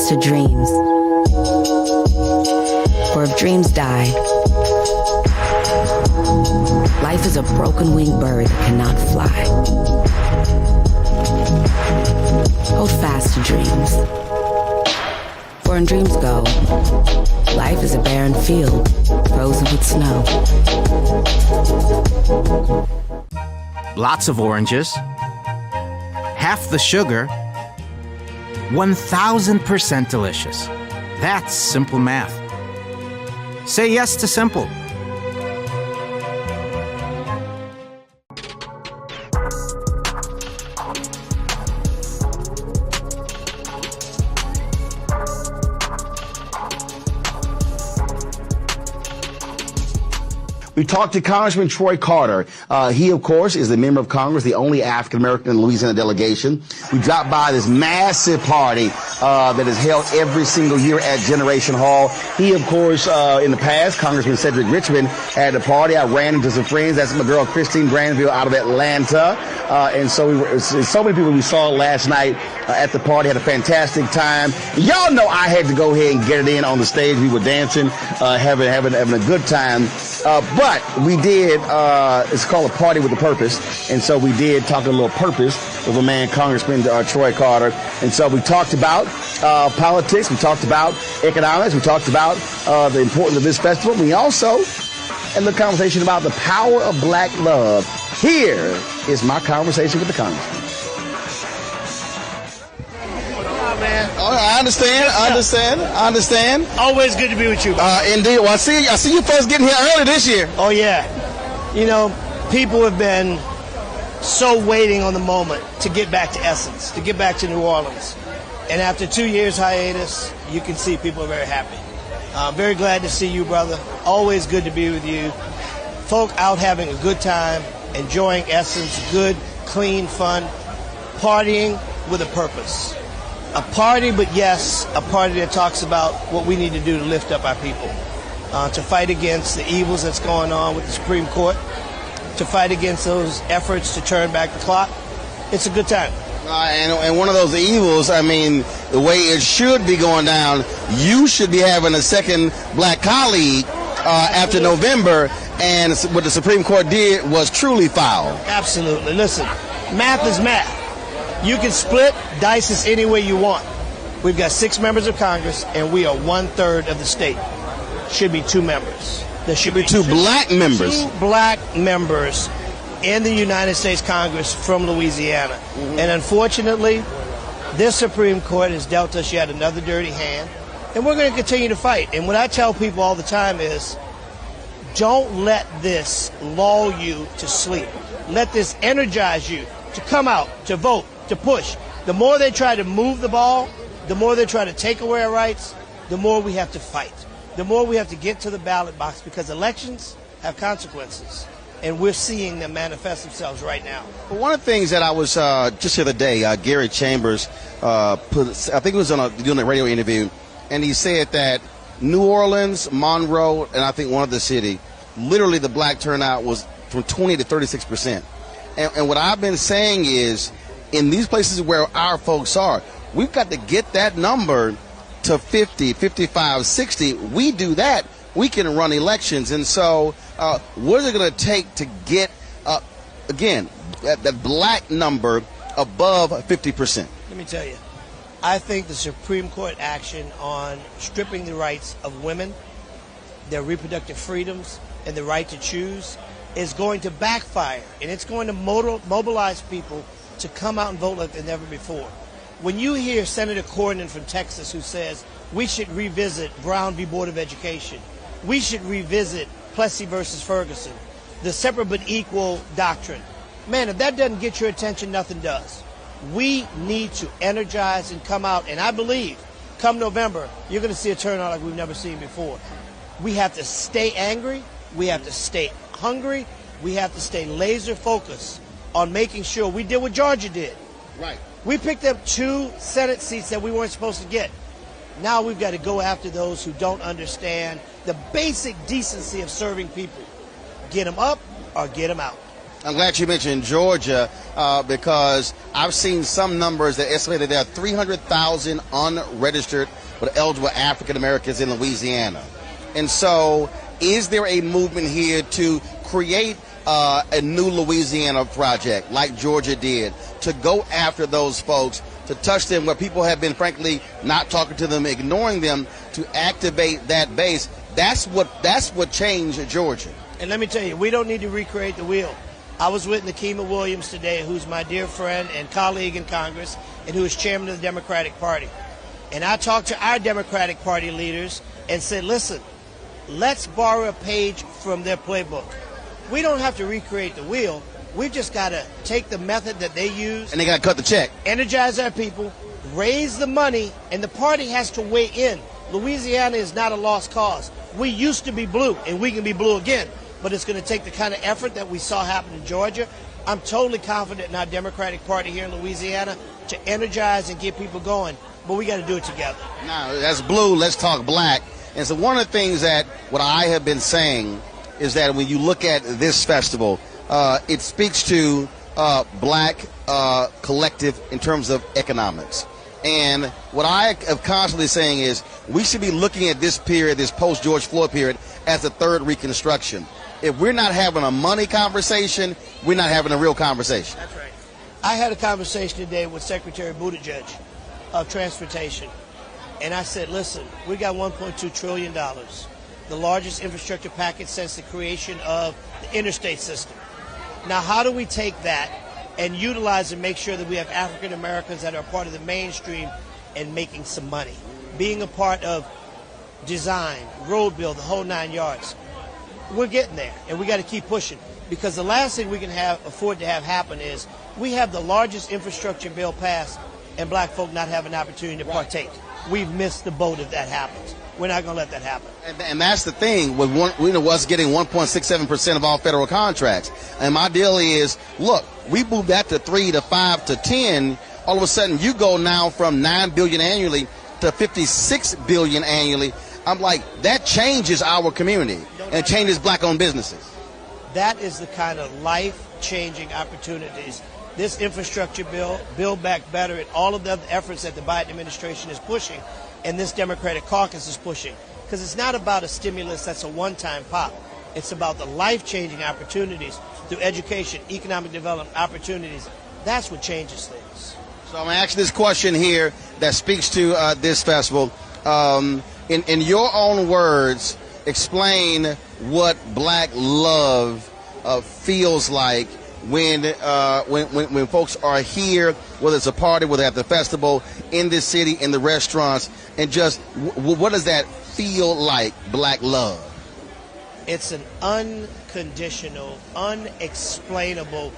fast to dreams. For if dreams die, life is a broken-winged bird that cannot fly. Hold fast to dreams. For when dreams go, life is a barren field, frozen with snow. Lots of oranges, half the sugar, 1,000% delicious. That's simple math. Say yes to simple. We talked to Congressman Troy Carter. He, of course, is a member of Congress, the only African-American in the Louisiana delegation. We dropped by this massive party that is held every single year at Generation Hall. He, of course, in the past, Congressman Cedric Richmond had a party. I ran into some friends. That's my girl, Christine Granville, out of Atlanta. And so so many people we saw last night at the party, had a fantastic time. Y'all know I had to go ahead and get it in on the stage. We were dancing, having a good time. But we did, it's called a party with a purpose. And so we did talk a little purpose with a man, Congressman Troy Carter. And so we talked about politics. We talked about economics. We talked about the importance of this festival. We also had a little conversation about the power of black love. Here is my conversation with the Congressman. I understand. Always good to be with you. Indeed. Well, I see you folks getting here early this year. Oh, yeah. You know, people have been so waiting on the moment to get back to Essence, to get back to New Orleans. And after 2 years hiatus, you can see people are very happy. Very glad to see you, brother. Always good to be with you. Folk out having a good time, enjoying Essence, good, clean, fun, partying with a purpose. A party, but yes, a party that talks about what we need to do to lift up our people, to fight against the evils that's going on with the Supreme Court, to fight against those efforts to turn back the clock. It's a good time. And one of those evils, I mean, the way it should be going down, you should be having a second black colleague after November, and what the Supreme Court did was truly foul. Absolutely. Listen, math is math. You can split, dice this any way you want. We've got 6 members of Congress, and we are 1/3 of the state. Should be 2 members. There should be 2 black members. 2 black members in the United States Congress from Louisiana. Mm-hmm. And unfortunately, this Supreme Court has dealt us yet another dirty hand, and we're going to continue to fight. And what I tell people all the time is, don't let this lull you to sleep. Let this energize you to come out, to vote, to push. The more they try to move the ball, the more they try to take away our rights, the more we have to fight. The more we have to get to the ballot box, because elections have consequences, and we're seeing them manifest themselves right now. But one of the things that I was just the other day, Gary Chambers I think it was doing a radio interview, and he said that New Orleans, Monroe, and I think one other city, literally the black turnout was from 20 to 36%. And what I've been saying is, in these places where our folks are, we've got to get that number to 50, 55, 60. We do that, we can run elections. And so what is it going to take to get, again, that black number above 50%? Let me tell you, I think the Supreme Court action on stripping the rights of women, their reproductive freedoms, and the right to choose is going to backfire, and it's going to mobilize people to come out and vote like never before. When you hear Senator Cornyn from Texas who says we should revisit Brown v. Board of Education, we should revisit Plessy versus Ferguson, the separate but equal doctrine, man, if that doesn't get your attention, nothing does. We need to energize and come out, and I believe come November, you're going to see a turnout like we've never seen before. We have to stay angry. We have to stay hungry. We have to stay laser focused on making sure we did what Georgia did. Right. We picked up 2 Senate seats that we weren't supposed to get. Now we've got to go after those who don't understand the basic decency of serving people. Get them up or get them out. I'm glad you mentioned Georgia because I've seen some numbers that estimate that there are 300,000 unregistered but eligible African Americans in Louisiana. And so is there a movement here to create a new Louisiana project like Georgia did to go after those folks, to touch them where people have been, frankly, not talking to them, ignoring them, to activate that base? That's what changed Georgia. And let me tell you, we don't need to recreate the wheel. I was with Nikema Williams today, who's my dear friend and colleague in Congress, and who is chairman of the Democratic Party. And I talked to our Democratic Party leaders and said, listen, let's borrow a page from their playbook. We don't have to recreate the wheel. We've just got to take the method that they use. And they got to cut the check. Energize our people, raise the money, and the party has to weigh in. Louisiana is not a lost cause. We used to be blue, and we can be blue again. But it's going to take the kind of effort that we saw happen in Georgia. I'm totally confident in our Democratic Party here in Louisiana to energize and get people going. But we got to do it together. Now, that's blue. Let's talk black. And so one of the things that what I have been saying is that when you look at this festival, it speaks to black collective in terms of economics. And what I am constantly saying is we should be looking at this period, this post-George Floyd period, as a third Reconstruction. If we're not having a money conversation, we're not having a real conversation. That's right. I had a conversation today with Secretary Buttigieg of Transportation. And I said, listen, we got $1.2 trillion, the largest infrastructure package since the creation of the interstate system. Now, how do we take that and utilize and make sure that we have African Americans that are part of the mainstream and making some money, being a part of design, road build, the whole 9 yards? We're getting there, and we got to keep pushing, because the last thing we can afford to have happen is we have the largest infrastructure bill passed and black folk not have an opportunity to partake. We've missed the boat if that happens. We're not going to let that happen. And that's the thing with us getting 1.67% of all federal contracts. And my deal is, look, we moved that to 3 to 5 to 10. All of a sudden, you go now from $9 billion annually to $56 billion annually. I'm like, that changes our community and changes black-owned businesses. That is the kind of life-changing opportunities this infrastructure bill, Build Back Better, and all of the other efforts that the Biden administration is pushing and this Democratic caucus is pushing. Because it's not about a stimulus that's a one-time pop. It's about the life-changing opportunities through education, economic development opportunities. That's what changes things. So I'm going to ask this question here that speaks to this festival. In your own words, explain what black love feels like when folks are here, whether it's a party, whether at the festival, in this city, in the restaurants, and just what does that feel like, black love? It's an unconditional, unexplainable,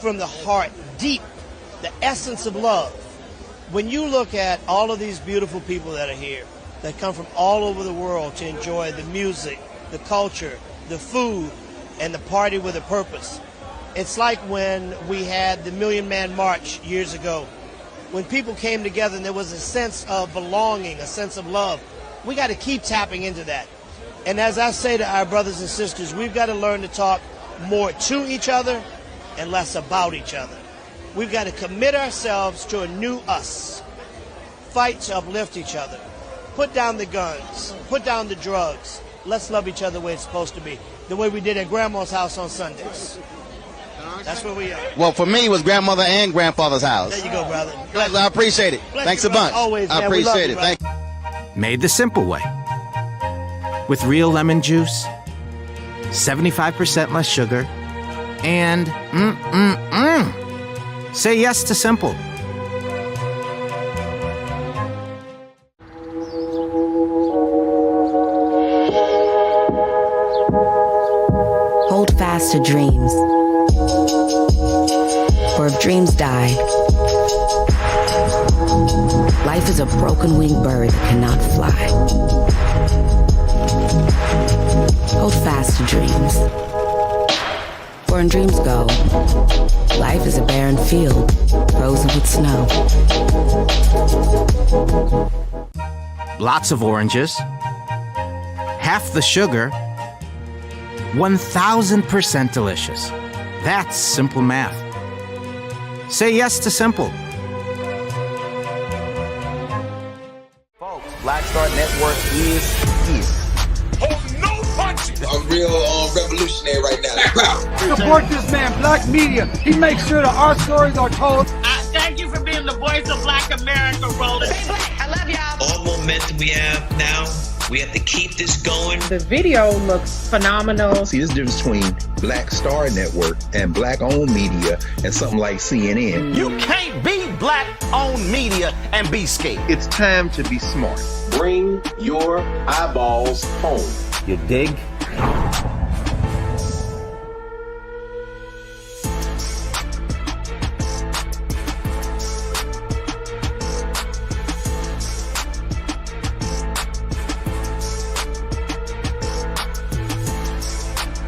from the heart, deep, the essence of love. When you look at all of these beautiful people that are here, that come from all over the world to enjoy the music, the culture, the food, and the party with a purpose. It's like when we had the Million Man March years ago, when people came together and there was a sense of belonging, a sense of love. We got to keep tapping into that. And as I say to our brothers and sisters, we've got to learn to talk more to each other and less about each other. We've got to commit ourselves to a new us, fight to uplift each other, put down the guns, put down the drugs. Let's love each other the way it's supposed to be, the way we did at Grandma's house on Sundays. That's where we are. Well, for me, it was grandmother and grandfather's house. There you go, brother. I appreciate it. Thanks a bunch. Always, man. I appreciate you, it. Thank you. Made the simple way. With real lemon juice, 75% less sugar, and say yes to simple. Hold fast to dreams. For if dreams die, life is a broken-winged bird that cannot fly. Hold fast to dreams. For when dreams go, life is a barren field, frozen with snow. Lots of oranges, half the sugar, 1000% delicious. That's simple math. Say yes to simple. Folks, Black Star Network is here. Oh, no punches! I'm real revolutionary right now. Support this man, Black Media. He makes sure that our stories are told. Thank you for being the voice of Black America, Roland. Stay black. I love y'all. All momentum we have now, we have to keep this going. The video looks phenomenal. See, this difference between Black Star Network and Black-owned media and something like CNN. You can't be Black-owned media and be scared. It's time to be smart. Bring your eyeballs home. You dig?